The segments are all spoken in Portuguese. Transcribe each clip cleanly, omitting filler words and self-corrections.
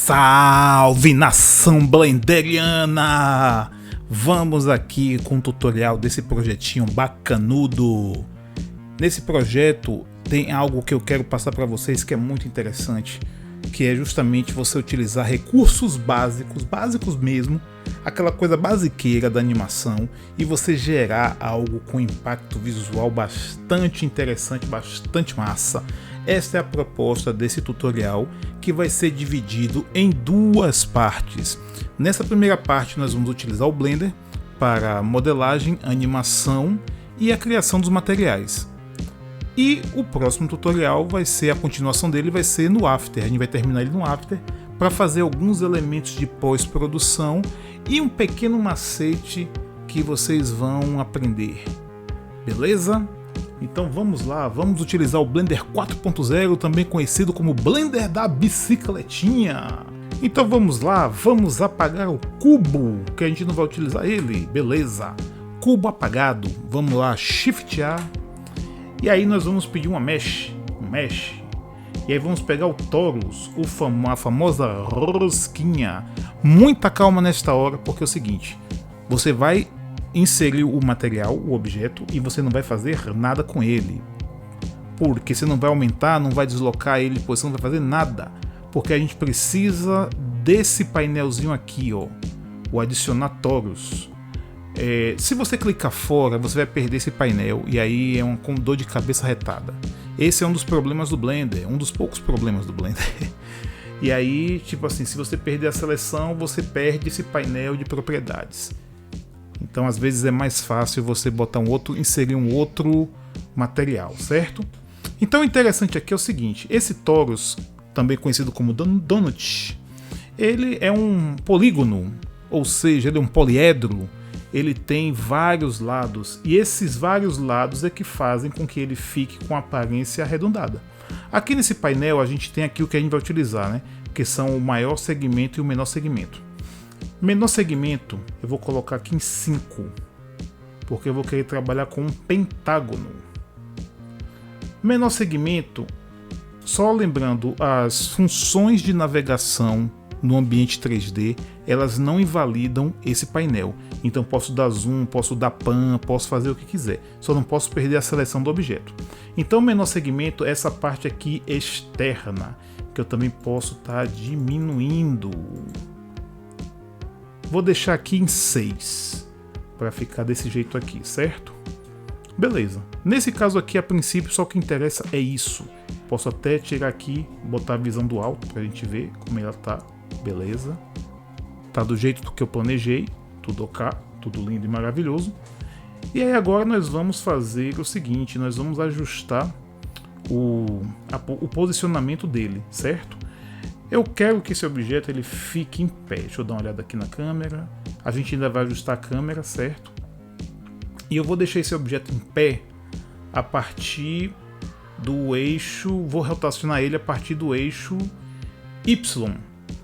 Salve nação blenderiana! Vamos aqui com um tutorial desse projetinho bacanudo. Nesse projeto tem algo que eu quero passar para vocês que é muito interessante, que é justamente você utilizar recursos básicos mesmo, aquela coisa basiqueira da animação, e você gerar algo com impacto visual bastante interessante, bastante massa. Esta é a proposta desse tutorial, que vai ser dividido em duas partes. Nessa primeira parte nós vamos utilizar o Blender para modelagem, animação e a criação dos materiais. E o próximo tutorial vai ser a continuação dele, vai ser no After. A gente vai terminar ele no After para fazer alguns elementos de pós-produção e um pequeno macete que vocês vão aprender. Beleza? Então vamos lá, vamos utilizar o Blender 4.0, também conhecido como Blender da bicicletinha. Então vamos lá, vamos apagar o cubo, que a gente não vai utilizar ele, beleza. Cubo apagado, vamos lá, Shift A. E aí nós vamos pedir um mesh. E aí vamos pegar o Torus, a famosa rosquinha. Muita calma nesta hora, porque é o seguinte, você vai inserir o material, o objeto, e você não vai fazer nada com ele. Porque você não vai aumentar, não vai deslocar ele, você não vai fazer nada. Porque a gente precisa desse painelzinho aqui, ó, o adicionar Torus. Se você clicar fora, você vai perder esse painel e aí é com dor de cabeça retada. Esse é um dos problemas do Blender, um dos poucos problemas do Blender. E aí, tipo assim, se você perder a seleção, você perde esse painel de propriedades. Então, às vezes é mais fácil você botar inserir um outro material, certo? Então, o interessante aqui é o seguinte: esse Torus, também conhecido como Donut, ele é um polígono, ou seja, ele é um poliedro. Ele tem vários lados, e esses vários lados é que fazem com que ele fique com aparência arredondada. Aqui nesse painel a gente tem aqui o que a gente vai utilizar, né? Que são o maior segmento e o menor segmento. Menor segmento eu vou colocar aqui em 5, porque eu vou querer trabalhar com um pentágono. Menor segmento, só lembrando, as funções de navegação no ambiente 3D, elas não invalidam esse painel. Então posso dar zoom, posso dar pan, posso fazer o que quiser. Só não posso perder a seleção do objeto. Então o menor segmento é essa parte aqui externa, que eu também posso estar diminuindo. Vou deixar aqui em 6, para ficar desse jeito aqui, certo? Beleza. Nesse caso aqui, a princípio, só o que interessa é isso. Posso até tirar aqui, botar a visão do alto, para a gente ver como ela tá. Beleza, tá do jeito que eu planejei, tudo ok, tudo lindo e maravilhoso. E aí agora nós vamos fazer o seguinte, nós vamos ajustar o posicionamento dele, certo? Eu quero que esse objeto ele fique em pé. Deixa eu dar uma olhada aqui na câmera. A gente ainda vai ajustar a câmera, certo? E eu vou deixar esse objeto em pé a partir do eixo, vou rotacionar ele a partir do eixo Y.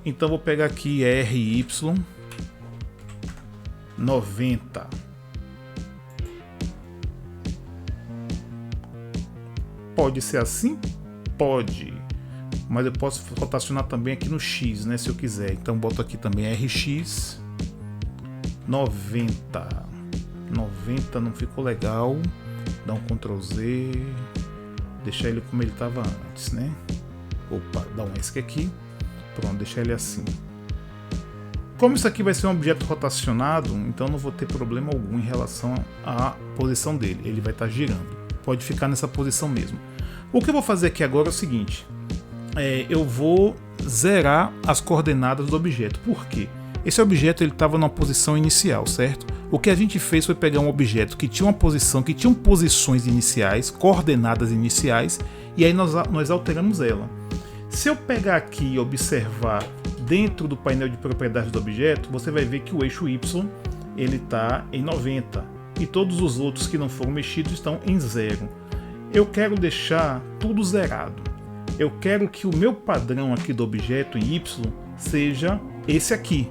Então vou pegar aqui RY 90. Pode ser assim? Pode. Mas eu posso rotacionar também aqui no X, né, se eu quiser. Então boto aqui também RX 90. 90 não ficou legal. Dá um Ctrl Z. Deixar ele como ele estava antes, né? Opa, dá um ESC aqui. Pronto, deixar ele assim. Como isso aqui vai ser um objeto rotacionado, então não vou ter problema algum em relação à posição dele. Ele vai estar girando. Pode ficar nessa posição mesmo. O que eu vou fazer aqui agora é o seguinte. Eu vou zerar as coordenadas do objeto. Por quê? Esse objeto ele estava numa posição inicial, certo? O que a gente fez foi pegar um objeto que tinha uma posição, que tinha posições iniciais, coordenadas iniciais, e aí nós alteramos ela. Se eu pegar aqui e observar dentro do painel de propriedades do objeto, você vai ver que o eixo Y ele está em 90 e todos os outros que não foram mexidos estão em 0. Eu quero deixar tudo zerado. Eu quero que o meu padrão aqui do objeto em Y seja esse aqui,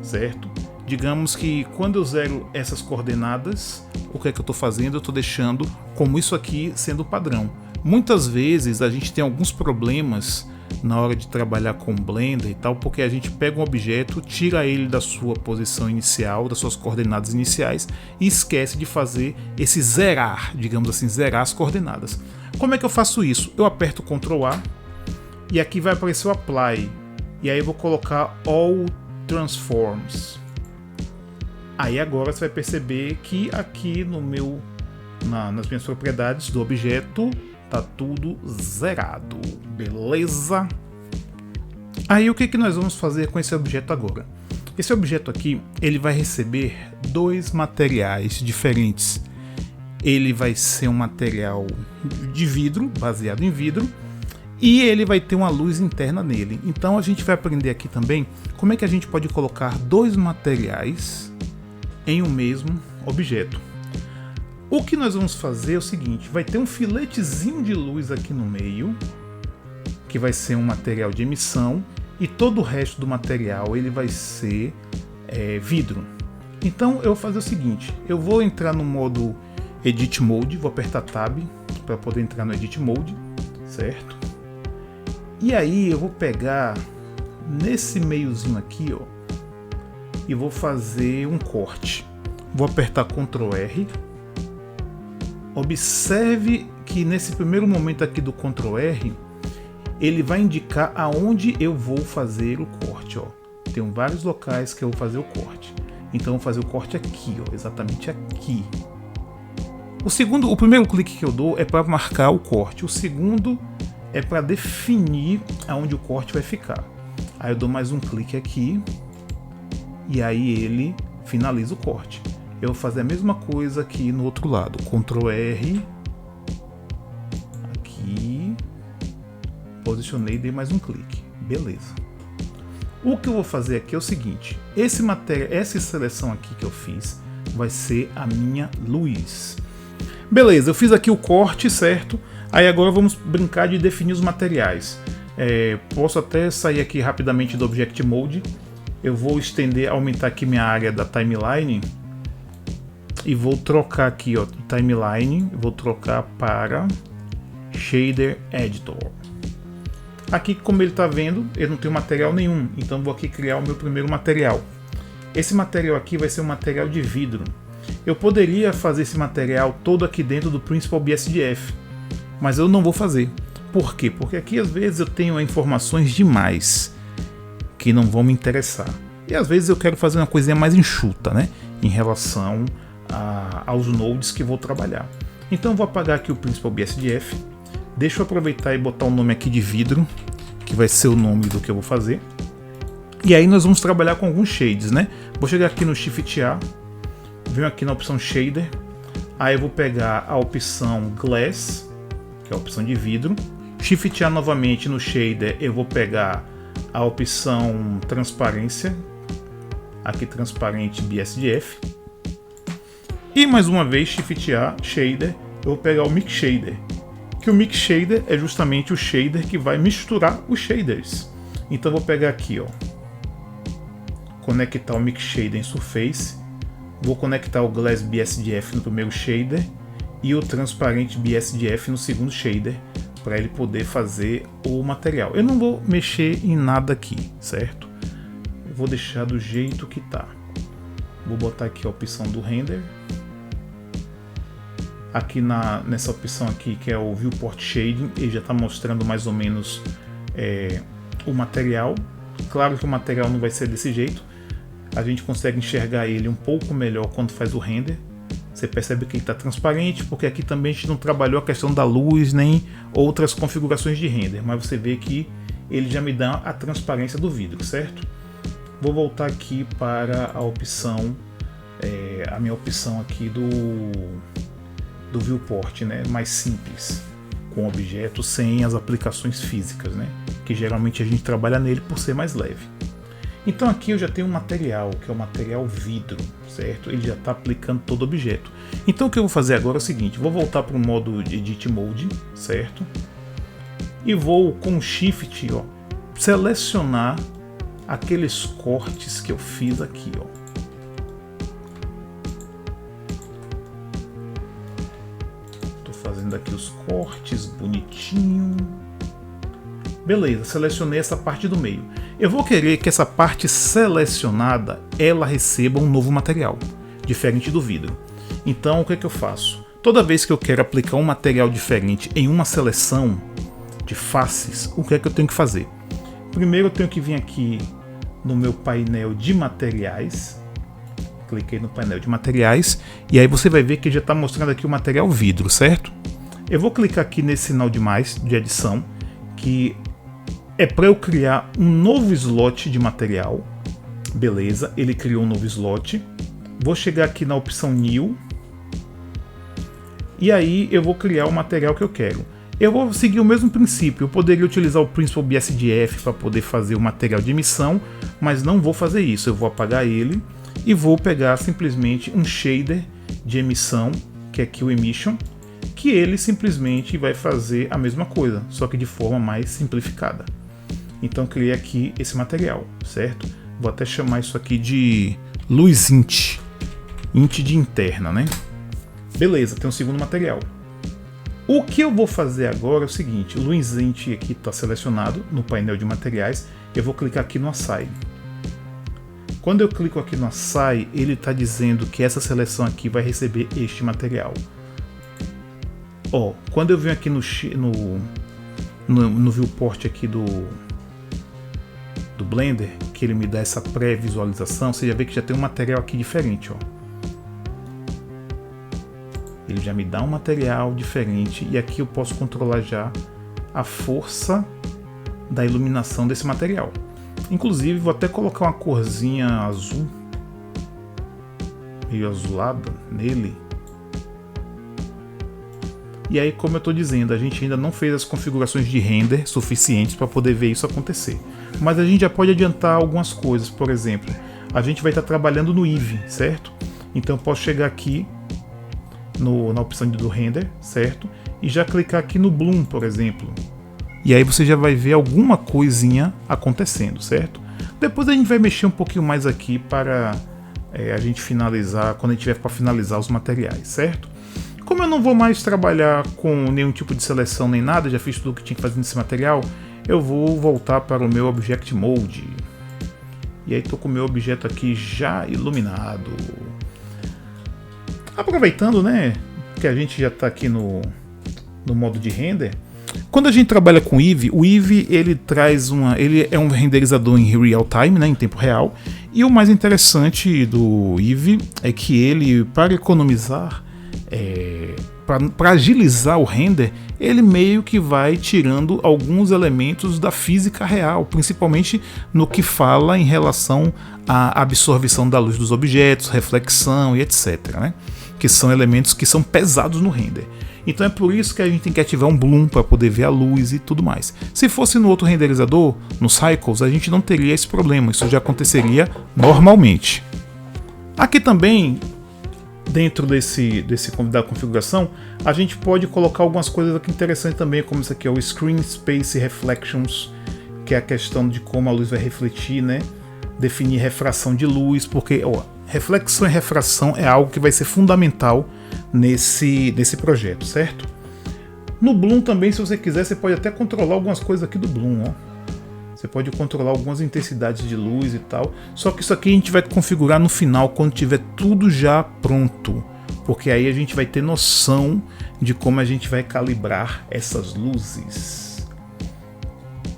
certo? Digamos que quando eu zero essas coordenadas, o que é que eu estou fazendo? Eu estou deixando como isso aqui sendo o padrão. Muitas vezes a gente tem alguns problemas na hora de trabalhar com Blender e tal, porque a gente pega um objeto, tira ele da sua posição inicial, das suas coordenadas iniciais e esquece de fazer esse zerar, digamos assim, zerar as coordenadas. Como é que eu faço isso? Eu aperto Ctrl A e aqui vai aparecer o Apply, e aí eu vou colocar All Transforms. Aí agora você vai perceber que aqui no nas minhas propriedades do objeto tá tudo zerado, beleza? Aí o que nós vamos fazer com esse objeto agora? Esse objeto aqui, ele vai receber dois materiais diferentes. Ele vai ser um material de vidro, baseado em vidro, e ele vai ter uma luz interna nele. Então a gente vai aprender aqui também como é que a gente pode colocar dois materiais em um mesmo objeto. O que nós vamos fazer é o seguinte, vai ter um filetezinho de luz aqui no meio, que vai ser um material de emissão, e todo o resto do material ele vai ser vidro. Então eu vou fazer o seguinte, eu vou entrar no modo Edit Mode, vou apertar Tab para poder entrar no Edit Mode, certo? E aí eu vou pegar nesse meiozinho aqui, ó, e vou fazer um corte. Vou apertar Ctrl R. Observe que nesse primeiro momento aqui do Ctrl R, ele vai indicar aonde eu vou fazer o corte, ó. Tem vários locais que eu vou fazer o corte. Então eu vou fazer o corte aqui, ó, exatamente aqui. O primeiro clique que eu dou é para marcar o corte. O segundo é para definir aonde o corte vai ficar. Aí eu dou mais um clique aqui e aí ele finaliza o corte. Eu vou fazer a mesma coisa aqui no outro lado. Ctrl R. Aqui. Posicionei e dei mais um clique. Beleza. O que eu vou fazer aqui é o seguinte. Essa seleção aqui que eu fiz vai ser a minha luz. Beleza, eu fiz aqui o corte, certo? Aí agora vamos brincar de definir os materiais. Posso até sair aqui rapidamente do Object Mode. Eu vou aumentar aqui minha área da timeline. E vou trocar aqui, ó, timeline, vou trocar para Shader Editor. Aqui, como ele está vendo, eu não tenho material nenhum, então vou aqui criar o meu primeiro material. Esse material aqui vai ser um material de vidro. Eu poderia fazer esse material todo aqui dentro do Principal BSDF, mas eu não vou fazer. Por quê? Porque aqui às vezes eu tenho informações demais que não vão me interessar. E às vezes eu quero fazer uma coisinha mais enxuta, né? Em relação aos nodes que vou trabalhar. Então eu vou apagar aqui o Principal BSDF. Deixa eu aproveitar e botar o nome aqui de vidro, que vai ser o nome do que eu vou fazer. E aí nós vamos trabalhar com alguns shades, né? Vou chegar aqui no Shift A, venho aqui na opção Shader, aí eu vou pegar a opção Glass, que é a opção de vidro. Shift A novamente no Shader, eu vou pegar a opção Transparência, aqui Transparente BSDF. E mais uma vez, Shift A, Shader, eu vou pegar o Mix Shader, que o Mix Shader é justamente o shader que vai misturar os shaders. Então eu vou pegar aqui, ó, conectar o Mix Shader em Surface, vou conectar o Glass BSDF no primeiro shader e o Transparente BSDF no segundo shader, para ele poder fazer o material. Eu não vou mexer em nada aqui, certo? Eu vou deixar do jeito que tá. Vou botar aqui a opção do render. Aqui nessa opção aqui, que é o Viewport Shading, ele já está mostrando mais ou menos o material. Claro que o material não vai ser desse jeito. A gente consegue enxergar ele um pouco melhor quando faz o render. Você percebe que ele está transparente, porque aqui também a gente não trabalhou a questão da luz, nem outras configurações de render. Mas você vê que ele já me dá a transparência do vidro, certo? Vou voltar aqui para a opção, a minha opção aqui do viewport, né, mais simples, com objetos sem as aplicações físicas, né, que geralmente a gente trabalha nele por ser mais leve. Então aqui eu já tenho um material, que é o material vidro, certo? Ele já está aplicando todo o objeto. Então o que eu vou fazer agora é o seguinte, vou voltar para o modo de Edit Mode, certo? E vou com o Shift, ó, selecionar aqueles cortes que eu fiz aqui, ó. Fazendo aqui os cortes bonitinho. Beleza, selecionei essa parte do meio. Eu vou querer que essa parte selecionada ela receba um novo material, diferente do vidro. Então o que é que eu faço? Toda vez que eu quero aplicar um material diferente em uma seleção de faces, o que é que eu tenho que fazer? Primeiro eu tenho que vir aqui no meu painel de materiais. Cliquei no painel de materiais e aí você vai ver que já está mostrando aqui o material vidro, certo? Eu vou clicar aqui nesse sinal de mais de adição, que é para eu criar um novo slot de material. Beleza, ele criou um novo slot. Vou chegar aqui na opção New e aí eu vou criar o material que eu quero. Eu vou seguir o mesmo princípio. Eu poderia utilizar o Principal BSDF para poder fazer o material de emissão, mas não vou fazer isso. Eu vou apagar ele e vou pegar simplesmente um shader de emissão, que é aqui o Emission, que ele simplesmente vai fazer a mesma coisa, só que de forma mais simplificada. Então criei aqui esse material, certo? Vou até chamar isso aqui de luz int de interna, né? Beleza, tem um segundo material. O que eu vou fazer agora é o seguinte: o luz int aqui está selecionado no painel de materiais. Eu vou clicar aqui no Assign. Quando eu clico aqui no Assign, ele está dizendo que essa seleção aqui vai receber este material. Ó, quando eu venho aqui no viewport aqui do Blender, que ele me dá essa pré-visualização, você já vê que já tem um material aqui diferente, ó. Ele já me dá um material diferente e aqui eu posso controlar já a força da iluminação desse material. Inclusive vou até colocar uma corzinha azul, meio azulada nele. E aí, como eu estou dizendo, a gente ainda não fez as configurações de render suficientes para poder ver isso acontecer. Mas a gente já pode adiantar algumas coisas. Por exemplo, a gente vai estar trabalhando no Eevee, certo? Então eu posso chegar aqui na opção do render, certo? E já clicar aqui no Bloom, por exemplo. E aí você já vai ver alguma coisinha acontecendo, certo? Depois a gente vai mexer um pouquinho mais aqui para a gente finalizar, quando a gente tiver para finalizar os materiais, certo? Como eu não vou mais trabalhar com nenhum tipo de seleção nem nada, já fiz tudo o que tinha que fazer nesse material, eu vou voltar para o meu Object Mode. E aí estou com o meu objeto aqui já iluminado. Aproveitando, né, que a gente já está aqui no modo de render. Quando a gente trabalha com Eevee, o Eevee ele é um renderizador em real time, né, em tempo real. E o mais interessante do Eevee é que ele, para economizar, para agilizar o render, ele meio que vai tirando alguns elementos da física real, principalmente no que fala em relação à absorção da luz dos objetos, reflexão e etc, né? Que são elementos que são pesados no render. Então é por isso que a gente tem que ativar um Bloom para poder ver a luz e tudo mais. Se fosse no outro renderizador, no Cycles, a gente não teria esse problema, isso já aconteceria normalmente. Aqui também, dentro da configuração, a gente pode colocar algumas coisas aqui interessantes também, como isso aqui, o Screen Space Reflections, que é a questão de como a luz vai refletir, né? Definir refração de luz, porque reflexão e refração é algo que vai ser fundamental nesse projeto, certo? No Bloom também, se você quiser, você pode até controlar algumas coisas aqui do Bloom, ó. Você pode controlar algumas intensidades de luz e tal. Só que isso aqui a gente vai configurar no final, quando tiver tudo já pronto. Porque aí a gente vai ter noção de como a gente vai calibrar essas luzes.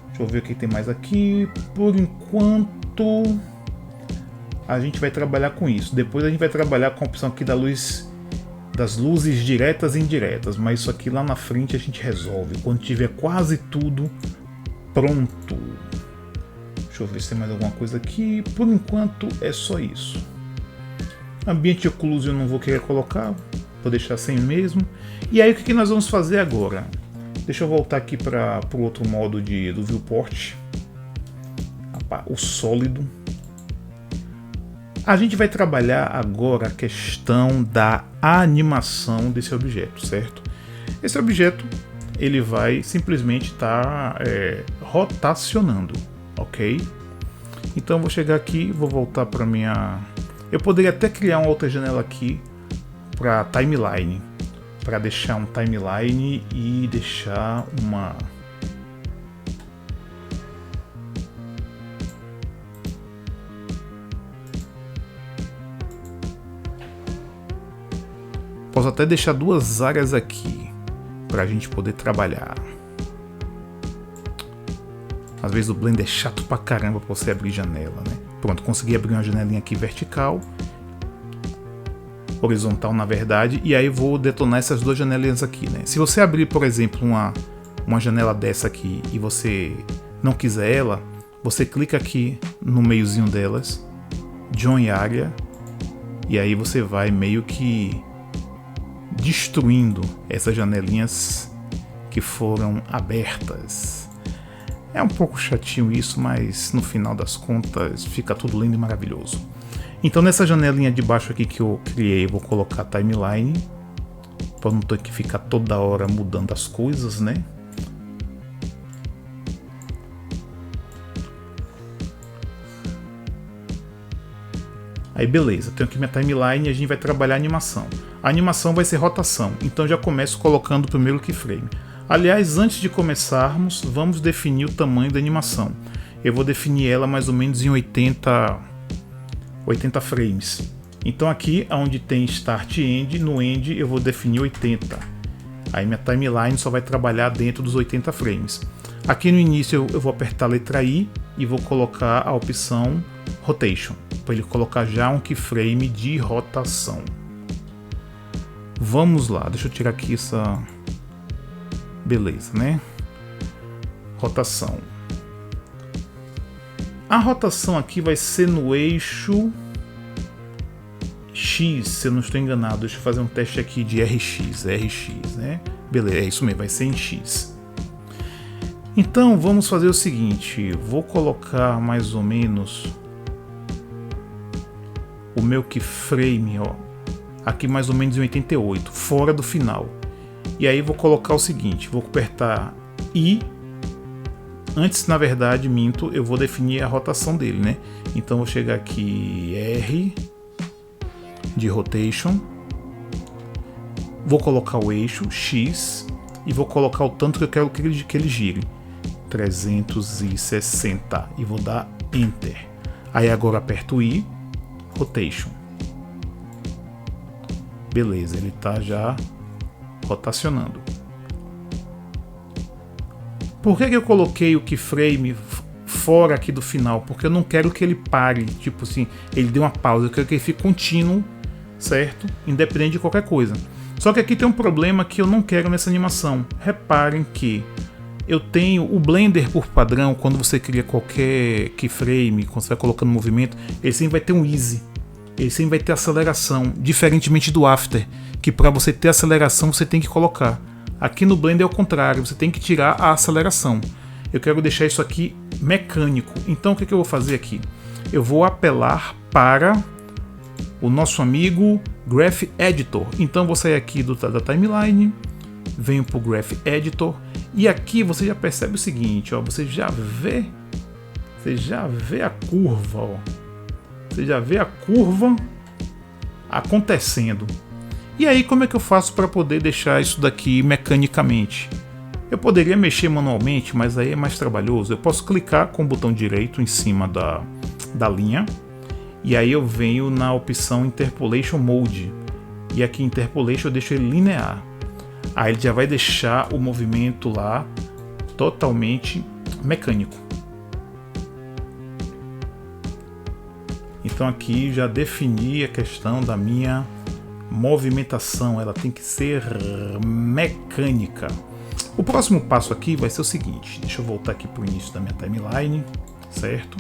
Deixa eu ver o que tem mais aqui. Por enquanto, a gente vai trabalhar com isso. Depois a gente vai trabalhar com a opção aqui das luzes diretas e indiretas. Mas isso aqui lá na frente a gente resolve. Quando tiver quase tudo pronto. Deixa eu ver se tem mais alguma coisa aqui. Por enquanto é só isso. Ambiente ocluso eu não vou querer colocar, vou deixar sem mesmo. E aí o que nós vamos fazer agora? Deixa eu voltar aqui para o outro modo do viewport, o sólido. A gente vai trabalhar agora a questão da animação desse objeto, certo? Esse objeto ele vai simplesmente estar rotacionando, ok? Então eu vou chegar aqui, vou voltar para minha... Eu poderia até criar uma outra janela aqui para timeline, para deixar um timeline e deixar Posso até deixar duas áreas aqui para a gente poder trabalhar. Às vezes o Blender é chato pra caramba pra você abrir janela, né? Pronto, consegui abrir uma janelinha aqui vertical, horizontal na verdade, e aí vou detonar essas duas janelinhas aqui, né? Se você abrir, por exemplo, uma janela dessa aqui e você não quiser ela, você clica aqui no meiozinho delas, Join Area, e aí você vai meio que destruindo essas janelinhas que foram abertas. É um pouco chatinho isso, mas no final das contas fica tudo lindo e maravilhoso. Então nessa janelinha de baixo aqui que eu criei, vou colocar timeline, para não ter que ficar toda hora mudando as coisas, né? Aí beleza, tenho aqui minha timeline e a gente vai trabalhar a animação. A animação vai ser rotação, então já começo colocando o primeiro keyframe. Aliás, antes de começarmos, vamos definir o tamanho da animação. Eu vou definir ela mais ou menos em 80 frames. Então aqui, onde tem Start e End, no End eu vou definir 80. Aí minha timeline só vai trabalhar dentro dos 80 frames. Aqui no início eu vou apertar a letra I e vou colocar a opção Rotation, para ele colocar já um keyframe de rotação. Vamos lá, deixa eu tirar aqui essa... Beleza, né? Rotação. A rotação aqui vai ser no eixo X, se eu não estou enganado. Deixa eu fazer um teste aqui de RX, né? Beleza, é isso mesmo, vai ser em X. Então vamos fazer o seguinte, vou colocar mais ou menos o meu keyframe, ó, aqui mais ou menos em 88, fora do final. E aí vou colocar o seguinte, vou apertar I, antes na verdade, minto, eu vou definir a rotação dele, né? Então vou chegar aqui, R, de Rotation, vou colocar o eixo, X, e vou colocar o tanto que eu quero que ele gire, 360, e vou dar Enter. Aí agora aperto I, Rotation. Beleza, ele está já rotacionando. Por que eu coloquei o keyframe fora aqui do final? Porque eu não quero que ele pare, tipo assim, ele dê uma pausa, eu quero que ele fique contínuo, certo? Independente de qualquer coisa. Só que aqui tem um problema que eu não quero nessa animação. Reparem que eu tenho o Blender por padrão, quando você cria qualquer keyframe, quando você vai colocando movimento, ele sempre vai ter um easy, ele sempre vai ter aceleração, diferentemente do After, que para você ter aceleração você tem que colocar. Aqui no Blender é o contrário, você tem que tirar a aceleração. Eu quero deixar isso aqui mecânico, então o que eu vou fazer aqui? Eu vou apelar para o nosso amigo Graph Editor. Então vou sair aqui da timeline, venho para o Graph Editor, e aqui você já percebe o seguinte, ó, você já vê a curva, ó. Você já vê a curva acontecendo. E aí como é que eu faço para poder deixar isso daqui mecanicamente? Eu poderia mexer manualmente, mas aí é mais trabalhoso. Eu posso clicar com o botão direito em cima da linha, e aí eu venho na opção Interpolation Mode, e aqui em Interpolation eu deixo ele linear. Aí ele já vai deixar o movimento lá totalmente mecânico. Então aqui já defini a questão da minha movimentação, ela tem que ser mecânica. O próximo passo aqui vai ser o seguinte, deixa eu voltar aqui para o início da minha timeline, certo?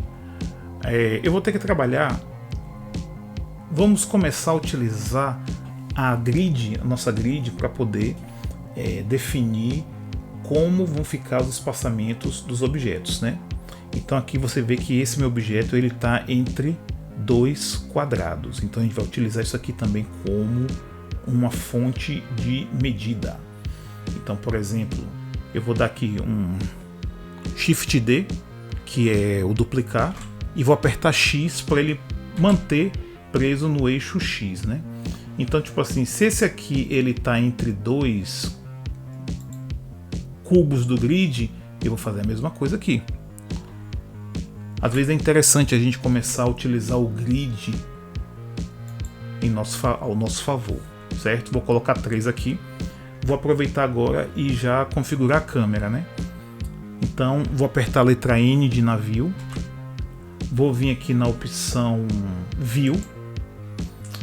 Eu vou ter que trabalhar, vamos começar a utilizar a nossa grid para poder definir como vão ficar os espaçamentos dos objetos, né? Então aqui você vê que esse meu objeto ele está entre dois quadrados, então a gente vai utilizar isso aqui também como uma fonte de medida. Então, por exemplo, eu vou dar aqui um Shift D, que é o duplicar, e vou apertar X para ele manter preso no eixo X, né? Então, tipo assim, se esse aqui ele está entre dois cubos do grid, eu vou fazer a mesma coisa aqui. Às vezes é interessante a gente começar a utilizar o grid ao nosso favor. certo? Vou colocar 3 aqui. Vou aproveitar agora e já configurar a câmera, né? Então vou apertar a letra N de navio. Vou vir aqui na opção View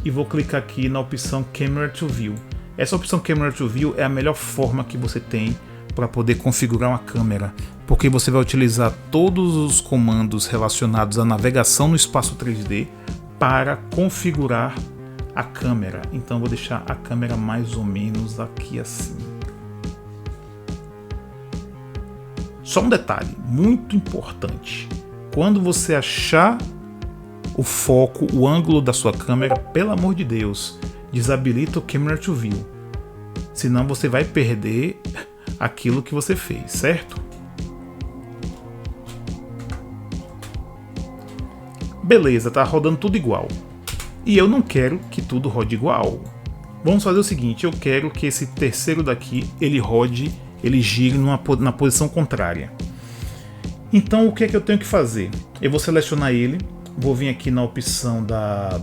e vou clicar aqui na opção Camera to View. Essa opção Camera to View é a melhor forma que você tem para poder configurar uma câmera, porque você vai utilizar todos os comandos relacionados à navegação no espaço 3D para configurar a câmera. Então vou deixar a câmera mais ou menos aqui assim. Só um detalhe muito importante: quando você achar o foco, o ângulo da sua câmera, pelo amor de Deus, desabilita o Camera to View, senão você vai perder aquilo que você fez, certo? Beleza, tá rodando tudo igual. E eu não quero que tudo rode igual. Vamos fazer o seguinte: eu quero que esse terceiro daqui ele rode, ele gire na posição contrária. Então o que é que eu tenho que fazer? Eu vou selecionar ele, vou vir aqui na opção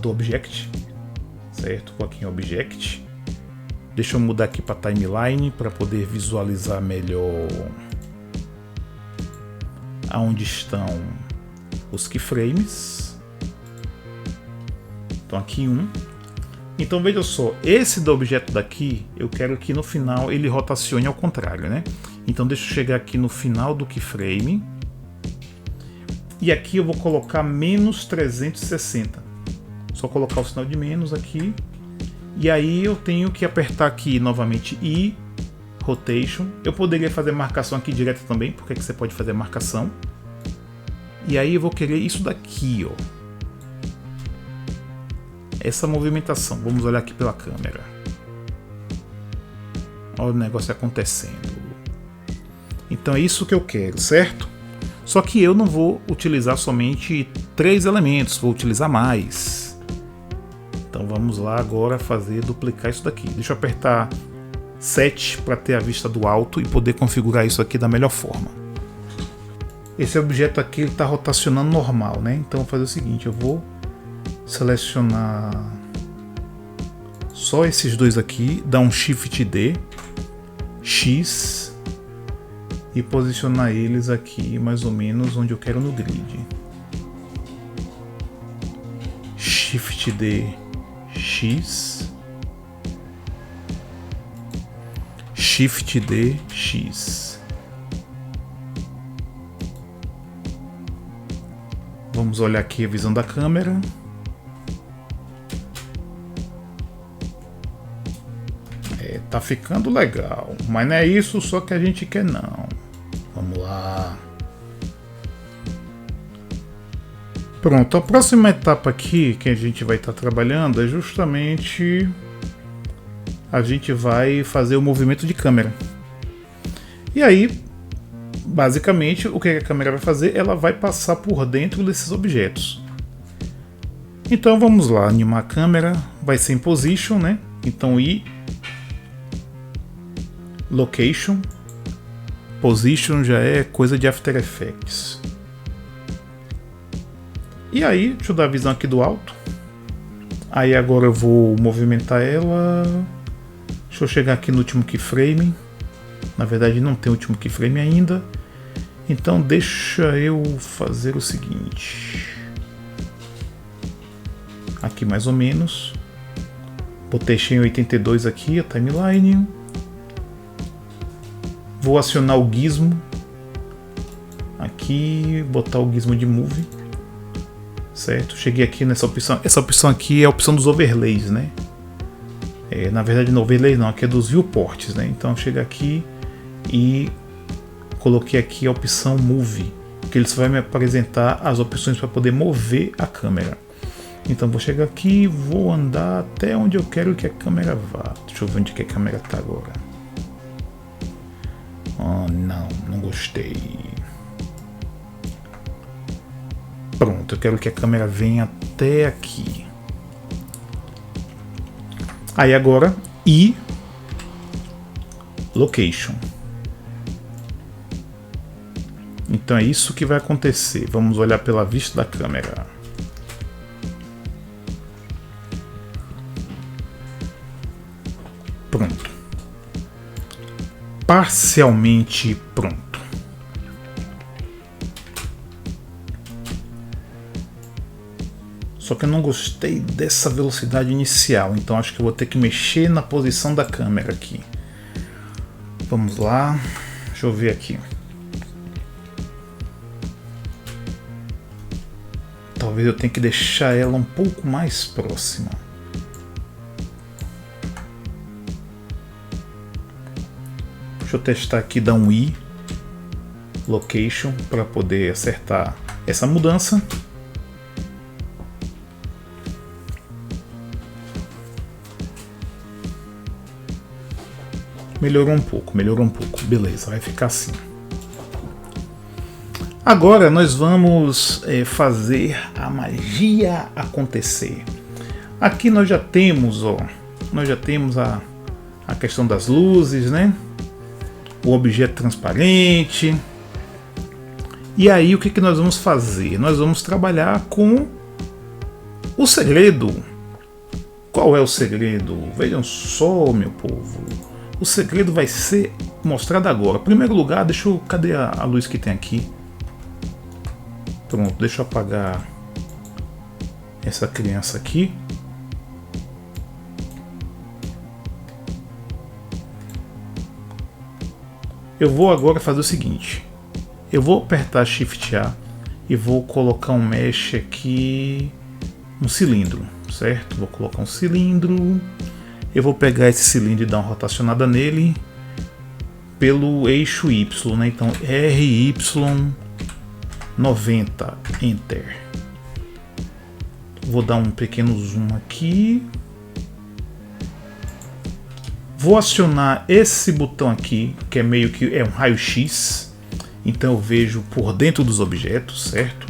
do Object, certo? Vou aqui em Object. Deixa eu mudar aqui para Timeline para poder visualizar melhor aonde estão os keyframes. Então aqui um. Então veja só, esse do objeto daqui, eu quero que no final ele rotacione ao contrário, né? Então deixa eu chegar aqui no final do keyframe. E aqui eu vou colocar menos 360. Só colocar o sinal de menos aqui. E aí eu tenho que apertar aqui novamente I, Rotation. Eu poderia fazer marcação aqui direta também, porque aqui você pode fazer marcação. E aí eu vou querer isso daqui, ó. Essa movimentação. Vamos olhar aqui pela câmera. Olha o negócio acontecendo. Então é isso que eu quero, certo? Só que eu não vou utilizar somente 3 elementos, vou utilizar mais. Então vamos lá agora duplicar isso daqui. Deixa eu apertar 7 para ter a vista do alto e poder configurar isso aqui da melhor forma. Esse objeto aqui está rotacionando normal, né? Então eu vou fazer o seguinte: eu vou selecionar só esses dois aqui, dar um Shift D, X e posicionar eles aqui mais ou menos onde eu quero no grid. Shift D, X, Shift D, X. Vamos olhar aqui a visão da câmera. Tá ficando legal, mas não é isso só que a gente quer não. Vamos lá. Pronto, a próxima etapa aqui que a gente vai estar trabalhando é justamente a gente vai fazer o movimento de câmera. E aí, basicamente, o que a câmera vai fazer? Ela vai passar por dentro desses objetos. Então vamos lá, animar a câmera, vai ser em Position, né? Então I, Location, Position já é coisa de After Effects. E aí, deixa eu dar a visão aqui do alto. Aí agora eu vou movimentar ela. Deixa eu chegar aqui no último keyframe. Na verdade não tem o último keyframe ainda. Então deixa eu fazer o seguinte. Aqui mais ou menos. Botei em 82 aqui a timeline. Vou acionar o gizmo. Aqui, botar o gizmo de Move. Certo? Cheguei aqui nessa opção. Essa opção aqui é a opção dos overlays, né? Na verdade não overlay não, aqui é dos viewports, né? Então chega aqui e coloquei aqui a opção Move, que ele só vai me apresentar as opções para poder mover a câmera. Então vou chegar aqui, vou andar até onde eu quero que a câmera vá. Deixa eu ver onde que a câmera está agora. Oh, não gostei. Pronto, eu quero que a câmera venha até aqui. Aí agora, I, Location. Então é isso que vai acontecer. Vamos olhar pela vista da câmera. Pronto. Parcialmente pronto. Só que eu não gostei dessa velocidade inicial, então acho que eu vou ter que mexer na posição da câmera aqui. Vamos lá, deixa eu ver aqui. Talvez eu tenha que deixar ela um pouco mais próxima. Deixa eu testar aqui, dar um I, Location, para poder acertar essa mudança. Melhorou um pouco, beleza, vai ficar assim. Agora nós vamos fazer a magia acontecer. Aqui nós já temos, a questão das luzes, né? O objeto transparente. E aí o que nós vamos fazer? Nós vamos trabalhar com o segredo. Qual é o segredo? Vejam só, meu povo. O segredo vai ser mostrado agora. Em primeiro lugar, cadê a luz que tem aqui? Pronto, deixa eu apagar essa criança aqui. Eu vou agora fazer o seguinte. Eu vou apertar Shift A e vou colocar um mesh aqui, um cilindro, certo? Vou colocar um cilindro. Eu vou pegar esse cilindro e dar uma rotacionada nele pelo eixo Y, né? Então RY90, Enter. Vou dar um pequeno zoom aqui. Vou acionar esse botão aqui, que é meio que um raio-x. Então eu vejo por dentro dos objetos, certo?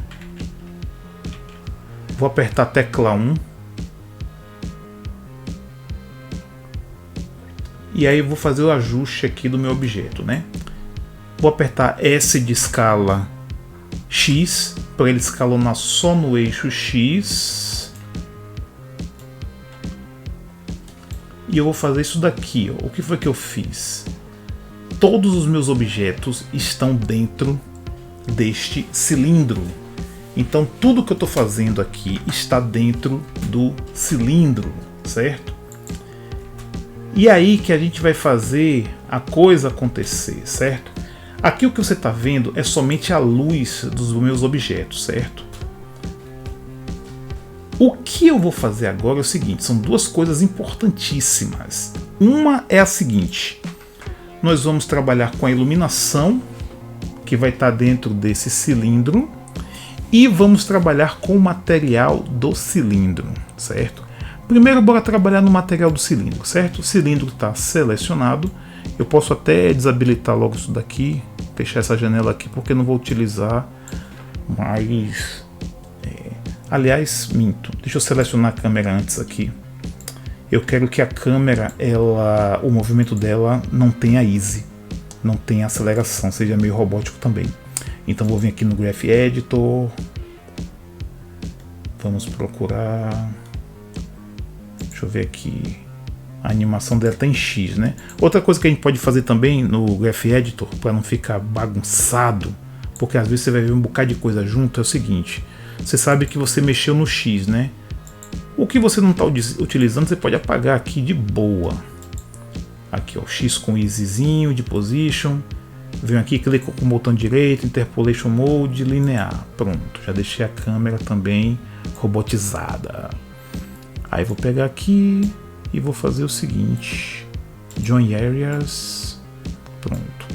Vou apertar a tecla 1. E aí eu vou fazer o ajuste aqui do meu objeto, né? Vou apertar S de escala X, para ele escalonar só no eixo X. E eu vou fazer isso daqui, ó. O que foi que eu fiz? Todos os meus objetos estão dentro deste cilindro. Então tudo que eu estou fazendo aqui está dentro do cilindro, certo? E aí que a gente vai fazer a coisa acontecer, certo? Aqui o que você está vendo é somente a luz dos meus objetos, certo? O que eu vou fazer agora é o seguinte, são duas coisas importantíssimas. Uma é a seguinte, nós vamos trabalhar com a iluminação, que vai estar dentro desse cilindro, e vamos trabalhar com o material do cilindro, certo? Primeiro, bora trabalhar no material do cilindro, certo? O cilindro está selecionado. Eu posso até desabilitar logo isso daqui, fechar essa janela aqui, porque não vou utilizar mais. Aliás, minto. Deixa eu selecionar a câmera antes aqui. Eu quero que a câmera, o movimento dela não tenha easy, não tenha aceleração, seja meio robótico também. Então vou vir aqui no Graph Editor. Vamos procurar. Deixa eu ver aqui. A animação dela está em X, né? Outra coisa que a gente pode fazer também no Graph Editor, para não ficar bagunçado, porque às vezes você vai ver um bocado de coisa junto, é o seguinte. Você sabe que você mexeu no X, né? O que você não está utilizando, você pode apagar aqui de boa. Aqui, ó, X com easyzinho de position. Venho aqui, clico com o botão direito, Interpolation Mode, linear. Pronto, já deixei a câmera também robotizada. Aí vou pegar aqui e vou fazer o seguinte, Join Areas, pronto.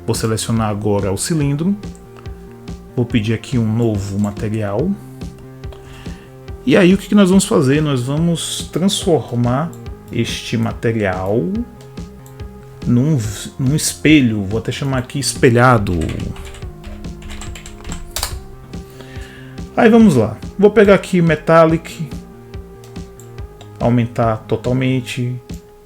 Vou selecionar agora o cilindro, vou pedir aqui um novo material. E aí o que nós vamos fazer? Nós vamos transformar este material num espelho, vou até chamar aqui espelhado. Aí vamos lá, vou pegar aqui Metallic, aumentar totalmente,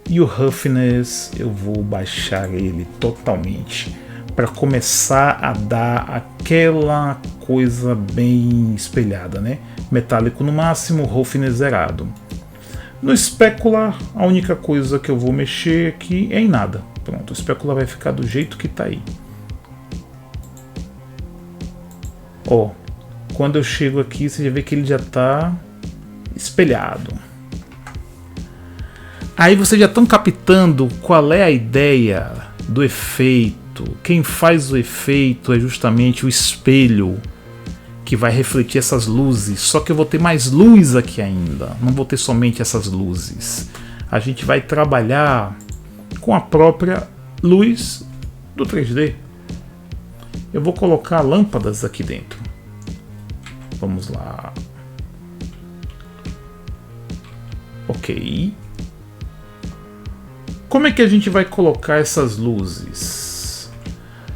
e o Roughness eu vou baixar ele totalmente para começar a dar aquela coisa bem espelhada, né? Metálico no máximo, Roughness zerado. No Specular, a única coisa que eu vou mexer aqui é em nada. Pronto, o Specular vai ficar do jeito que tá aí. Ó, quando eu chego aqui, você já vê que ele já tá espelhado. Aí vocês já estão captando qual é a ideia do efeito. Quem faz o efeito é justamente o espelho que vai refletir essas luzes. Só que eu vou ter mais luz aqui ainda. Não vou ter somente essas luzes. A gente vai trabalhar com a própria luz do 3D. Eu vou colocar lâmpadas aqui dentro. Vamos lá. Ok. Como é que a gente vai colocar essas luzes?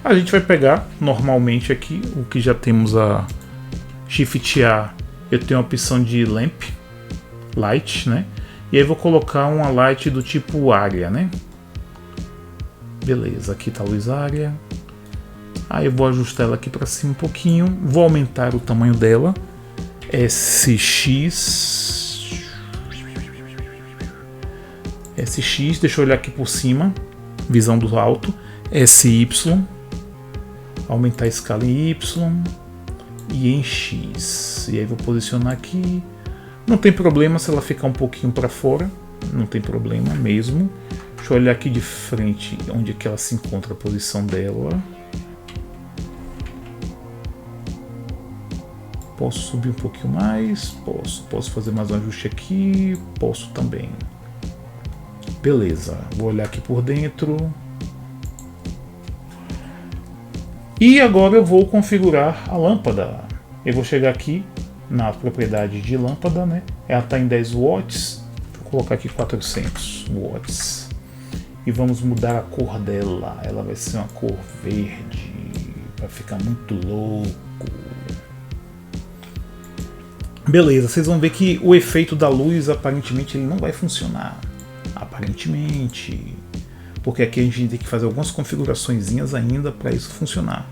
A gente vai pegar normalmente aqui o que já temos a Shift A. Eu tenho a opção de Lamp, Light, né? E aí vou colocar uma Light do tipo área, né? Beleza, aqui tá a luz área. Aí eu vou ajustar ela aqui para cima um pouquinho. Vou aumentar o tamanho dela. SX. Deixa eu olhar aqui por cima. Visão do alto. SY. Aumentar a escala em Y. E em X. E aí vou posicionar aqui. Não tem problema se ela ficar um pouquinho para fora. Não tem problema mesmo. Deixa eu olhar aqui de frente onde é que ela se encontra, a posição dela. Posso subir um pouquinho mais? Posso fazer mais um ajuste aqui? Posso também. Beleza, vou olhar aqui por dentro. E agora eu vou configurar a lâmpada. Eu vou chegar aqui na propriedade de lâmpada, né? Ela está em 10 watts. Vou colocar aqui 400 watts. E vamos mudar a cor dela. Ela vai ser uma cor verde. Vai ficar muito louco. Beleza, vocês vão ver que o efeito da luz aparentemente ele não vai funcionar. Aparentemente. Porque aqui a gente tem que fazer algumas configuraçõezinhas ainda para isso funcionar.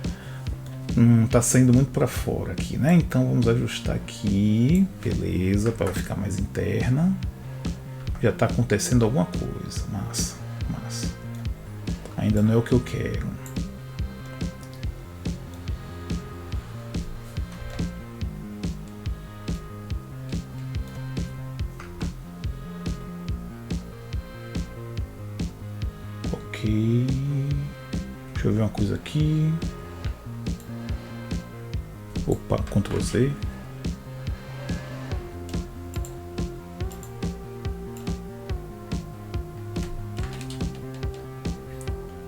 Tá saindo muito para fora aqui, né? Então vamos ajustar aqui. Beleza, para ficar mais interna. Já está acontecendo alguma coisa. Massa. Ainda não é o que eu quero. Ok. Deixa eu ver uma coisa aqui. Opa, Ctrl Z.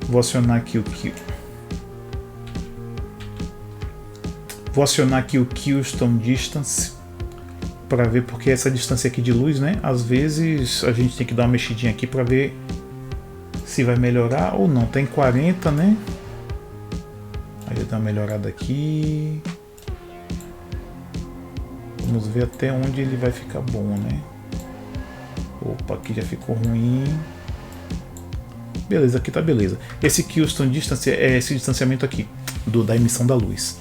Vou acionar aqui o que. Vou acionar aqui o Custom Distance para ver porque essa distância aqui de luz, né? Às vezes a gente tem que dar uma mexidinha aqui para ver se vai melhorar ou não. Tem 40, né? Aí eu dou uma melhorada aqui. Vamos ver até onde ele vai ficar bom, né? Opa, aqui já ficou ruim. Beleza, aqui tá beleza. Esse Custom Distance é esse distanciamento aqui da emissão da luz.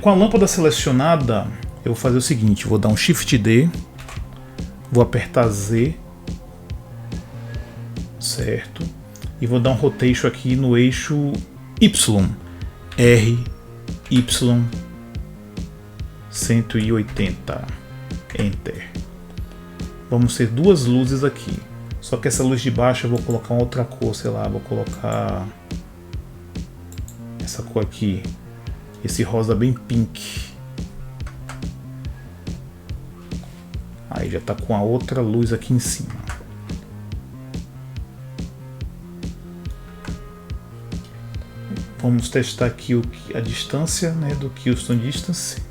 Com a lâmpada selecionada, eu vou fazer o seguinte: vou dar um Shift D, vou apertar Z, certo? E vou dar um Rotation aqui no eixo Y, R, Y, 180, Enter. Vamos ter duas luzes aqui. Só que essa luz de baixo eu vou colocar uma outra cor, sei lá, vou colocar essa cor aqui, esse rosa bem pink. Aí já tá com a outra luz aqui em cima. Vamos testar aqui a distância, né, do Custom Distance.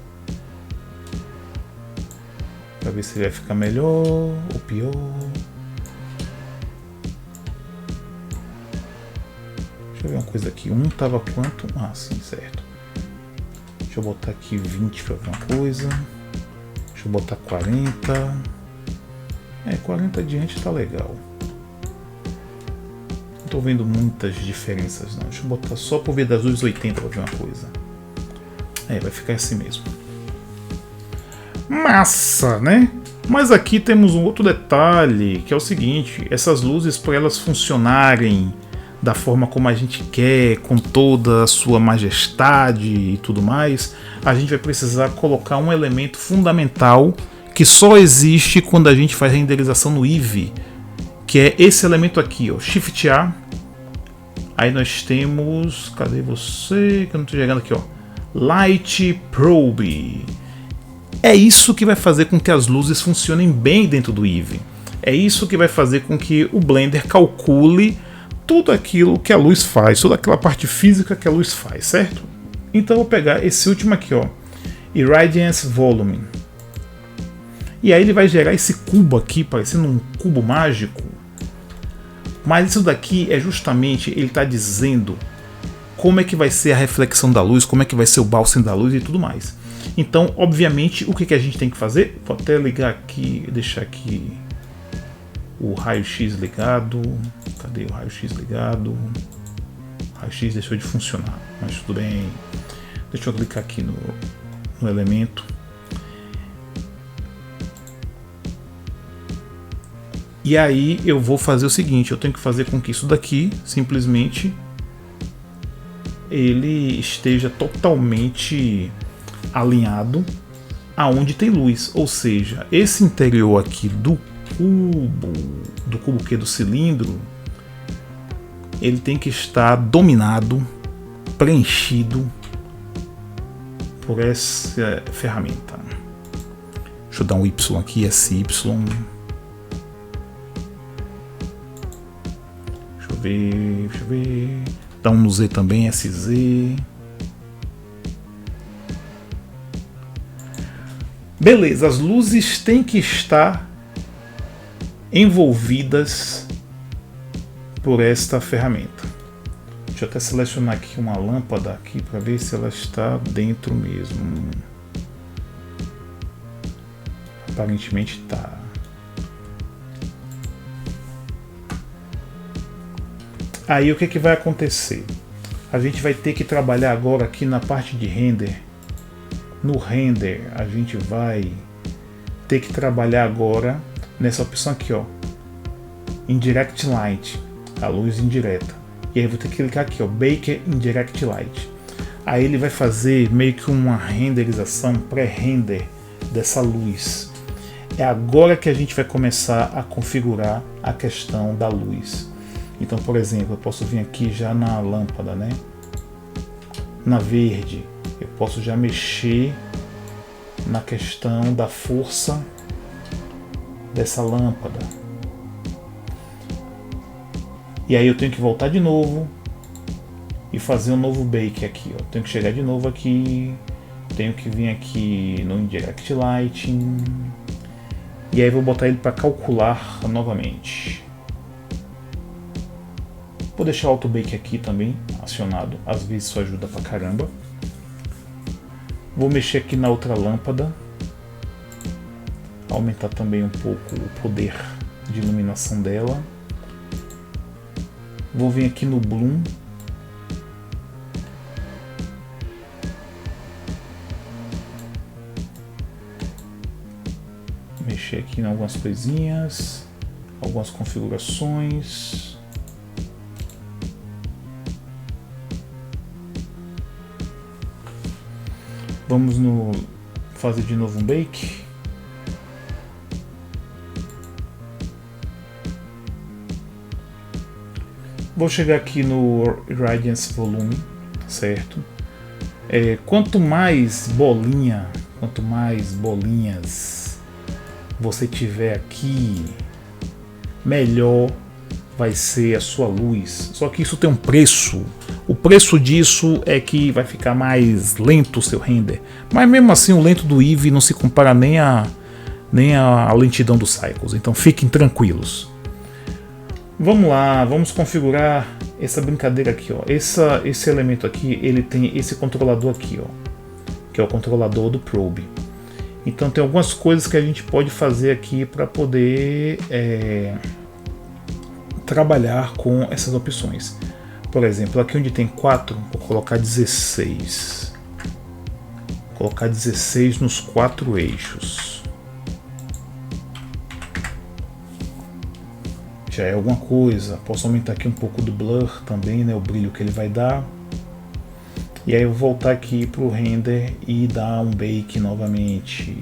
Para ver se ele vai ficar melhor ou pior. Deixa eu ver uma coisa aqui. Tava quanto? Ah, sim, certo. Deixa eu botar aqui 20 para ver uma coisa. Deixa eu botar 40. 40 adiante tá legal. Não tô vendo muitas diferenças não. Deixa eu botar só por ver das luzes 80 para ver uma coisa. Vai ficar assim mesmo. Massa, né? Mas aqui temos um outro detalhe, que é o seguinte: essas luzes, para elas funcionarem da forma como a gente quer, com toda a sua majestade e tudo mais, a gente vai precisar colocar um elemento fundamental que só existe quando a gente faz renderização no Eevee, que é esse elemento aqui, ó, Shift A. Aí nós temos, cadê você? Que eu não estou chegando aqui, ó. Light Probe. É isso que vai fazer com que as luzes funcionem bem dentro do Eevee. É isso que vai fazer com que o Blender calcule tudo aquilo que a luz faz, toda aquela parte física que a luz faz, certo? Então eu vou pegar esse último aqui, ó, Irradiance Volume. E aí ele vai gerar esse cubo aqui, parecendo um cubo mágico. Mas isso daqui é justamente, ele está dizendo como é que vai ser a reflexão da luz, como é que vai ser o bálsamo da luz e tudo mais. Então, obviamente, o que a gente tem que fazer? Vou até ligar aqui, deixar aqui o raio-x ligado. Cadê o raio-x ligado? O raio-x deixou de funcionar, mas tudo bem. Deixa eu clicar aqui no elemento. E aí eu vou fazer o seguinte, eu tenho que fazer com que isso daqui, simplesmente, ele esteja totalmente alinhado aonde tem luz. Ou seja, esse interior aqui do cubo que do cilindro, ele tem que estar dominado, preenchido por essa ferramenta. Deixa eu dar um Y aqui, SY. Deixa eu ver. Dá um no Z também, SZ. Beleza, as luzes têm que estar envolvidas por esta ferramenta. Deixa eu até selecionar aqui uma lâmpada aqui para ver se ela está dentro mesmo. Aparentemente está. Aí o que vai acontecer? A gente vai ter que trabalhar agora aqui na parte de render. No render a gente vai ter que trabalhar agora nessa opção aqui, ó, Indirect Light, a luz indireta. E aí vou ter que clicar aqui, ó, Bake Indirect Light. Aí ele vai fazer meio que uma renderização, pré-render dessa luz. É agora que a gente vai começar a configurar a questão da luz. Então, por exemplo, eu posso vir aqui já na lâmpada, né? Na verde, eu posso já mexer na questão da força dessa lâmpada. E aí eu tenho que voltar de novo e fazer um novo bake aqui, ó. Tenho que chegar de novo aqui, tenho que vir aqui no Indirect Lighting e aí vou botar ele para calcular novamente. Vou deixar o Auto Bake aqui também acionado, às vezes isso ajuda pra caramba. Vou mexer aqui na outra lâmpada, aumentar também um pouco o poder de iluminação dela. Vou vir aqui no Bloom. Mexer aqui em algumas coisinhas, algumas configurações. Vamos fazer de novo um bake. Vou chegar aqui no Irradiance Volume, certo? Quanto mais bolinhas você tiver aqui, melhor vai ser a sua luz. Só que isso tem um preço. O preço disso é que vai ficar mais lento o seu render. Mas mesmo assim o lento do Eevee não se compara nem a lentidão do Cycles. Então fiquem tranquilos. Vamos lá, vamos configurar essa brincadeira aqui, ó. Esse elemento aqui, ele tem esse controlador aqui, ó, que é o controlador do Probe. Então tem algumas coisas que a gente pode fazer aqui para poder trabalhar com essas opções. Por exemplo, aqui onde tem 4, vou colocar 16. Vou colocar 16 nos 4 eixos. já é alguma coisa. Posso aumentar aqui um pouco do blur também, né, o brilho que ele vai dar. E aí eu vou voltar aqui para o render e dar um bake novamente.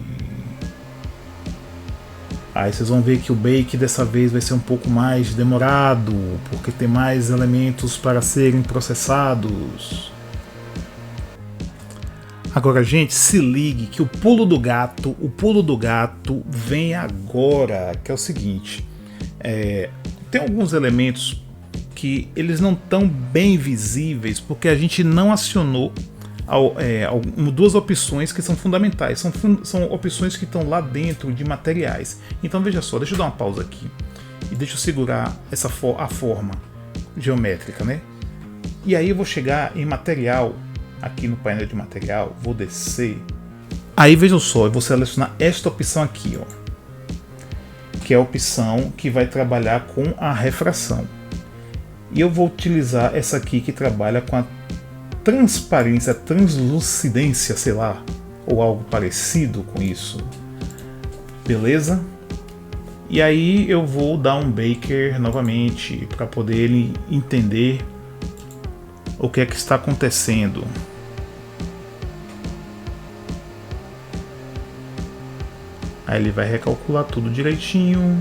Aí vocês vão ver que o bake dessa vez vai ser um pouco mais demorado, porque tem mais elementos para serem processados. Agora, gente, se ligue que o pulo do gato vem agora, que é o seguinte. Tem alguns elementos que eles não estão bem visíveis porque a gente não acionou duas opções que são fundamentais. São opções que estão lá dentro de materiais. Então veja só, deixa eu dar uma pausa aqui e deixa eu segurar a forma geométrica, né? E aí eu vou chegar em material, aqui no painel de material, vou descer. Aí vejam só, eu vou selecionar esta opção aqui, ó, que é a opção que vai trabalhar com a refração. E eu vou utilizar essa aqui que trabalha com a transparência, translucidência, sei lá, ou algo parecido com isso. Beleza? E aí eu vou dar um baker novamente para poder ele entender o que é que está acontecendo. Aí ele vai recalcular tudo direitinho.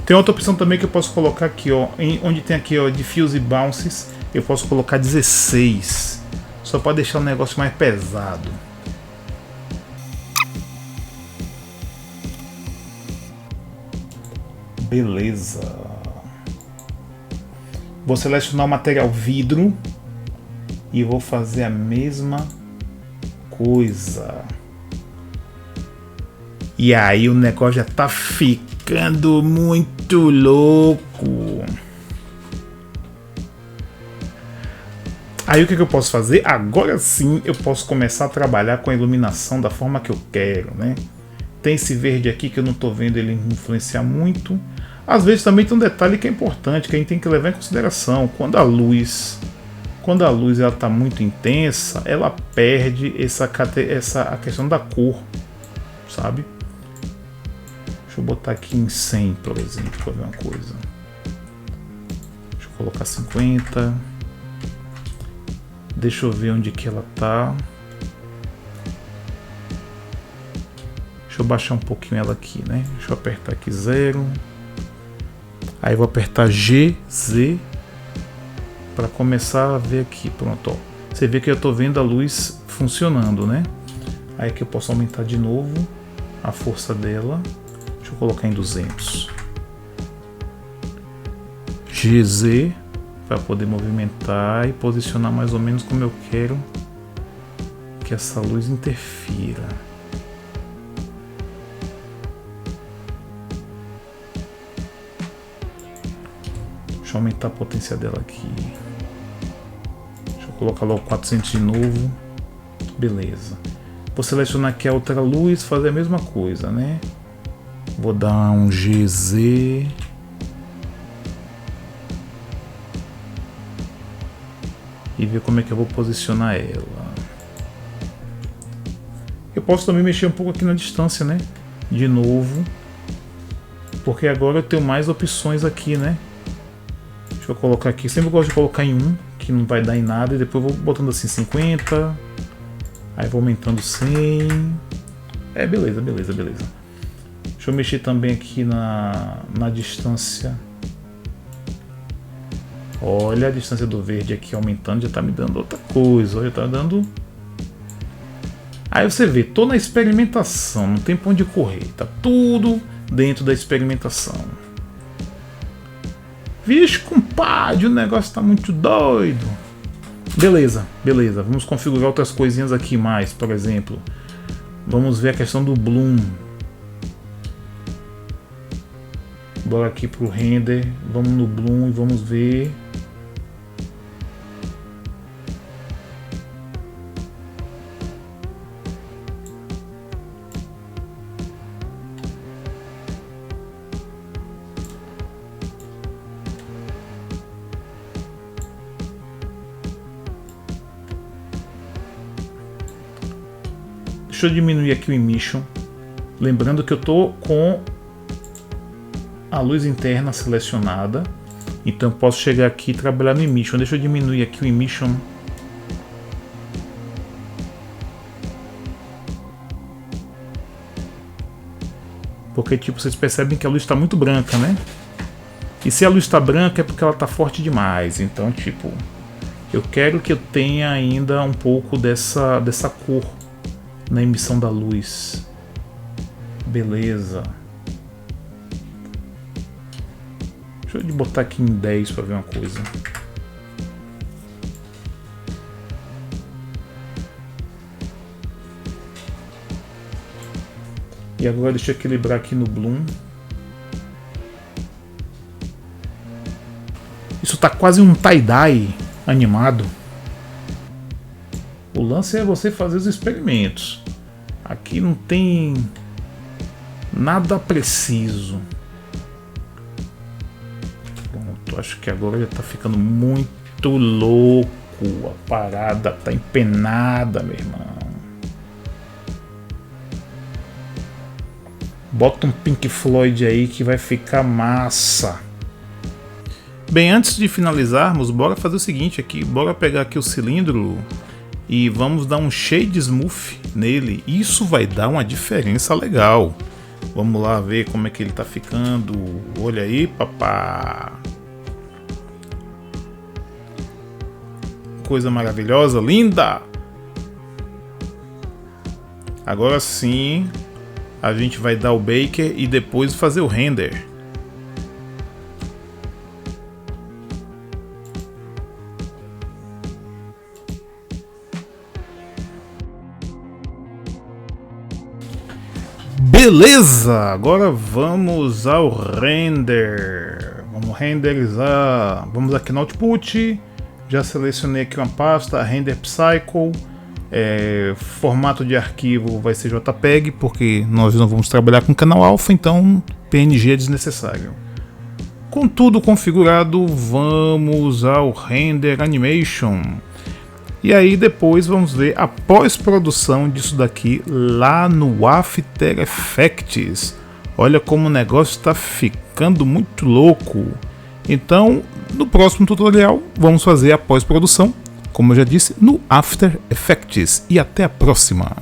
Tem outra opção também que eu posso colocar aqui, ó, onde tem aqui, ó, Diffuse Bounces, eu posso colocar 16, só para deixar o negócio mais pesado. Beleza. Vou selecionar o material vidro e vou fazer a mesma coisa. E aí o negócio já tá ficando muito louco. Aí o que eu posso fazer? Agora sim eu posso começar a trabalhar com a iluminação da forma que eu quero, né? Tem esse verde aqui que eu não tô vendo ele influenciar muito. Às vezes também tem um detalhe que é importante, que a gente tem que levar em consideração. Quando a luz ela tá muito intensa, ela perde a questão da cor, sabe? Deixa eu botar aqui em 100, por exemplo, para ver uma coisa. Deixa eu colocar 50. Deixa eu ver onde que ela tá. Deixa eu baixar um pouquinho ela aqui, né? Deixa eu apertar aqui 0. Aí vou apertar GZ para começar a ver aqui. Pronto, ó. Você vê que eu tô vendo a luz funcionando, né? Aí que eu posso aumentar de novo a força dela. Deixa eu colocar em 200. GZ para poder movimentar e posicionar mais ou menos como eu quero que essa luz interfira. Deixa eu aumentar a potência dela aqui. Deixa eu colocar logo 400 de novo. Beleza. Vou selecionar aqui a outra luz, fazer a mesma coisa, né? Vou dar um GZ. E ver como é que eu vou posicionar ela. Eu posso também mexer um pouco aqui na distância, né? De novo. Porque agora eu tenho mais opções aqui, né? Deixa eu colocar aqui. Sempre gosto de colocar em 1, que não vai dar em nada. E depois eu vou botando assim 50. Aí vou aumentando 100. Beleza. Deixa eu mexer também aqui na distância. Olha a distância do verde aqui aumentando, já tá me dando outra coisa. Olha, tá dando. Aí você vê, tô na experimentação, não tem pra onde correr. Tá tudo dentro da experimentação. Vixe, compadre, o negócio tá muito doido. Beleza. Vamos configurar outras coisinhas aqui mais, por exemplo. Vamos ver a questão do bloom. Bora aqui pro render, vamos no bloom e vamos ver. Deixa eu diminuir aqui o emission. Lembrando que eu tô com a luz interna selecionada. Então eu posso chegar aqui e trabalhar no emission. Deixa eu diminuir aqui o emission. Porque tipo, vocês percebem que a luz está muito branca, né? E se a luz está branca é porque ela está forte demais. Então tipo, eu quero que eu tenha ainda um pouco dessa cor na emissão da luz. Beleza. Deixa eu botar aqui em 10 para ver uma coisa. E agora deixa eu equilibrar aqui no Bloom. Isso tá quase um tie-dye animado. O lance é você fazer os experimentos. Aqui não tem nada preciso. Pronto, acho que agora já tá ficando muito louco. A parada tá empenada, meu irmão. Bota um Pink Floyd aí que vai ficar massa. Bem, antes de finalizarmos, bora fazer o seguinte aqui. Bora pegar aqui o cilindro e vamos dar um shade smooth nele. Isso vai dar uma diferença legal. Vamos lá ver como é que ele tá ficando. Olha aí, papá. Coisa maravilhosa, linda. Agora sim, a gente vai dar o baker e depois fazer o render. Beleza, agora vamos ao render. Vamos renderizar. Vamos aqui no output. Já selecionei aqui uma pasta, Render Cycle. Formato de arquivo vai ser JPEG, porque nós não vamos trabalhar com canal alfa, então PNG é desnecessário. Com tudo configurado, vamos ao Render Animation. E aí depois vamos ver a pós-produção disso daqui lá no After Effects. Olha como o negócio está ficando muito louco. Então, no próximo tutorial, vamos fazer a pós-produção, como eu já disse, no After Effects. E até a próxima!